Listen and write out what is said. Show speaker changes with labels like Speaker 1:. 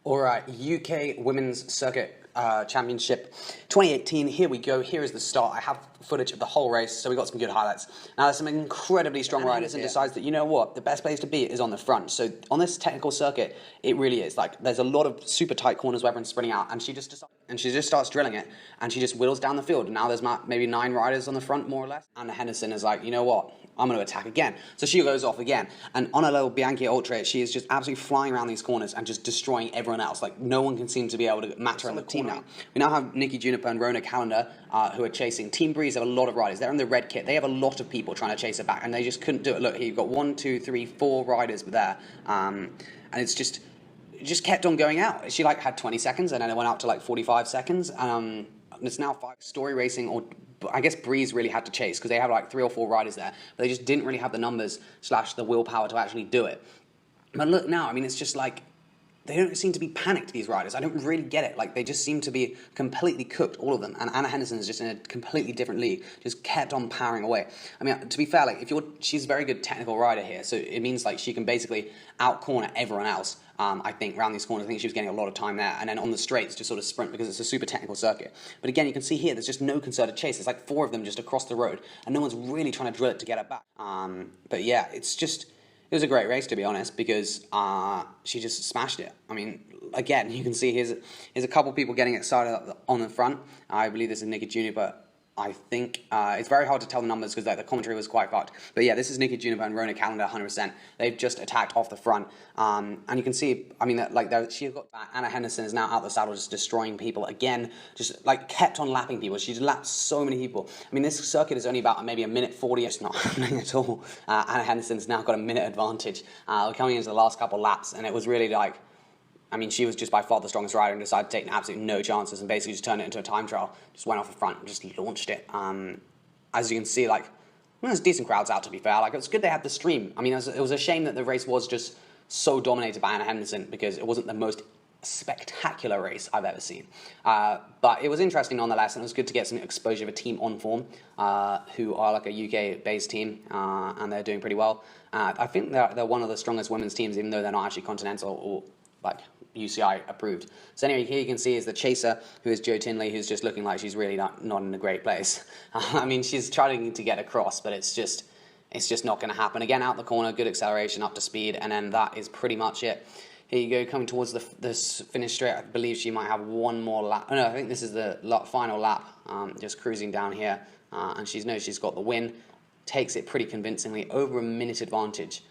Speaker 1: All right, UK Women's Circuit Championship 2018. Here we go. Here is the start. I have footage of the whole race, so we got some good highlights. Now, there's some incredibly strong riders, and decides that, you know what, the best place to be is on the front. So on this technical circuit, it really is. Like, there's a lot of super tight corners where everyone's spreading out, and she just decides, and she just starts drilling it, and she just whittles down the field. And now there's maybe 9 riders on the front, more or less. Anna Henderson is like, you know what, I'm going to attack again. So she goes off again. And on a little Bianchi Ultra, she is just absolutely flying around these corners and just destroying everyone else. Like, no one can seem to be able to match her on the team now. We now have Nikki Juniper and Rona Calendar who are chasing. Team Breeze have a lot of riders. They're in the red kit. They have a lot of people trying to chase her back, and they just couldn't do it. Look, here you've got 1, 2, 3, 4 riders there. And it's just kept on going out. She like had 20 seconds, and then it went out to like 45 seconds. It's now 5 story racing, or I guess Breeze really had to chase because they have like 3 or 4 riders there, but they just didn't really have the numbers / the willpower to actually do it. But look now, I mean, it's just like they don't seem to be panicked, these riders. I don't really get it. Like, they just seem to be completely cooked, all of them. And Anna Henderson is just in a completely different league, just kept on powering away. I mean, to be fair, like, she's a very good technical rider here, so it means like she can basically out-corner everyone else. I think around these corners, I think she was getting a lot of time there, and then on the straights just sort of sprint because it's a super technical circuit. But again, you can see here there's just no concerted chase. There's like 4 of them just across the road, and no one's really trying to drill it to get it back. But yeah, it was a great race, to be honest, because she just smashed it. I mean, again, you can see here's a couple people getting excited on the front. I believe this is Nikki Junior, but I think it's very hard to tell the numbers because the commentary was quite fucked. But yeah, this is Nikki Juniper and Rona Calendar, 100%. They've just attacked off the front. And you can see, I mean, like she's got Anna Henderson is now out the saddle, just destroying people again, just like kept on lapping people. She's lapped so many people. I mean, this circuit is only about maybe a minute 40. It's not happening at all. Anna Henderson's now got a minute advantage. We're coming into the last couple laps, and it was really like, I mean, she was just by far the strongest rider and decided to take absolutely no chances and basically just turned it into a time trial. Just went off the front and just launched it. As you can see, like, well, there's decent crowds out, to be fair. Like, it was good they had the stream. I mean, it was a shame that the race was just so dominated by Anna Henderson because it wasn't the most spectacular race I've ever seen. But it was interesting nonetheless, and it was good to get some exposure of a team on form who are like a UK-based team, and they're doing pretty well. I think they're one of the strongest women's teams, even though they're not actually continental or like UCI approved. So anyway, here you can see is the chaser, who is Jo Tinley, who's just looking like she's really not in a great place. I mean, she's trying to get across, but it's just not going to happen. Again, out the corner, good acceleration, up to speed, and then that is pretty much it. Here you go, coming towards this finish straight. I believe she might have one more lap. Oh, no, I think this is the final lap, just cruising down here, and she's got the win. Takes it pretty convincingly, over a minute advantage.